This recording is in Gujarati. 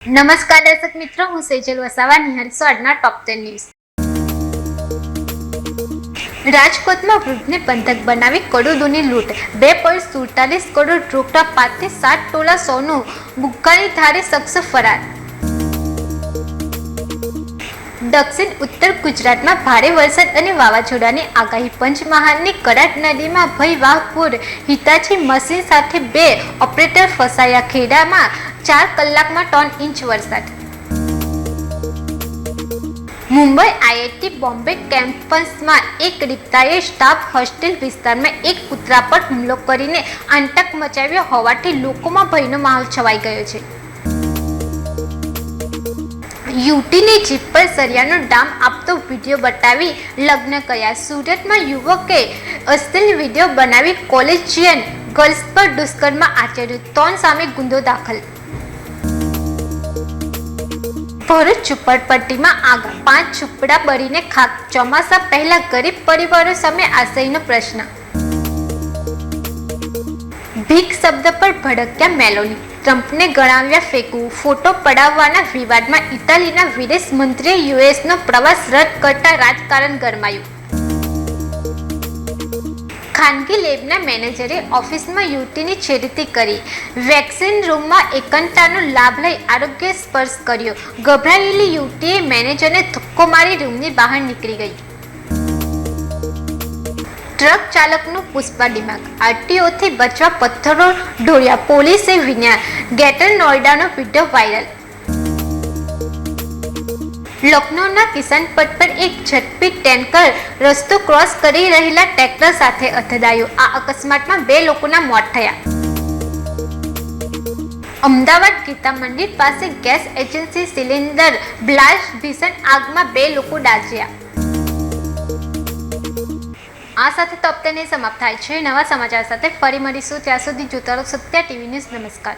નમસ્કાર દર્શક મિત્રો, હું સેજલ વસાવા નિહાળીશું આજના ટોપ 10 ન્યૂઝ. રાજકોટમાં વૃદ્ધને બંધક બનાવી કરોડોની લૂંટ. 2.47 કરોડ રોકડા 5 થી 7 તોલા સોનું બુક્કાની ધારે શખ્સ ફરાર. દક્ષિણ ઉત્તર ગુજરાતમાં ભારે વરસાદ અને વાવાઝોડાની આગાહી. પંચમહાલની કરાટ નદીમાં ભયાવહ પૂર. હિતાચી મશીન સાથે 2 ઓપરેટર ફસાયા. ખેડામાં 4 કલાકમાં 3 ઇંચ વરસાદ. મુંબઈ આઈઆઈટી બોમ્બે કેમ્પસમાં એક રિક્તાએ સ્ટાફ હોસ્ટેલ વિસ્તારમાં એક કૂતરા પર હુમલો કરીને આતંક મચાવ્યો હોવાથી લોકોમાં ભયનો માહોલ છવાઈ ગયો છે. યુવતીની જીપ પર સરિયાનો ડામ આપતો વિડીયો બતાવી લગ્ન કર્યા. સુરતમાં યુવકે અશ્લીલ વિડીયો બનાવી કોલેજિયન ગર્લ્સ પર દુષ્કર્મ આચર્યું. 3 સામે ગુનો દાખલ. ભરૂચ ઝુંપડપટ્ટીમાં આગ. 5 ઝૂંપડા બળીને ખાક. ચોમાસા પહેલા ગરીબ પરિવારો સામે આશ્રયનો પ્રશ્ન. ભીખ શબ્દ પર ભડક્યા મેલોની. ટ્રમ્પને ગણાવ્યા ફેંકવું. ફોટો પડાવવાના વિવાદમાં ઇટાલીના વિદેશ મંત્રીએ યુએસનો પ્રવાસ રદ કરતા રાજકારણ ગરમાયું. ખાનગી લેબના મેનેજરે ઓફિસમાં યુવતીની છેડતી કરી. વેક્સિન રૂમમાં એકલતાનો લાભ લઈ આરોગ્ય સ્પર્શ કર્યો. ગભરાયેલી યુવતીએ મેનેજરને ધક્કો મારી રૂમની બહાર નીકળી ગઈ. ટ્રક ચાલકનું પુષ્પા દિમાગ. આરટીઓથી બચવા પથ્થરો ઢોળ્યા. પોલીસે વિન્યા. ગ્રેટર નોઈડાનો વિડીયો વાયરલ. લખનૌના કિસાનપથ પર એક ઝડપી ટેન્કર રસ્તો ક્રોસ કરી રહેલા ટ્રેક્ટર સાથે અથડાયું. આ અકસ્માતમાં 2 લોકોના મોત થયા. અમદાવાદ ગીતા મંદિર પાસે ગેસ એજન્સી સિલિન્ડર બ્લાસ્ટ. ભીષણ આગમાં 2 લોકો દાઝ્યા. આ સાથે ટોપ 10 સમાપ્ત થાય છે. નવા સમાચાર સાથે ફરી મળીશું. ત્યાં સુધી જોતા રહો સત્ય ટીવી ન્યૂઝ. નમસ્કાર.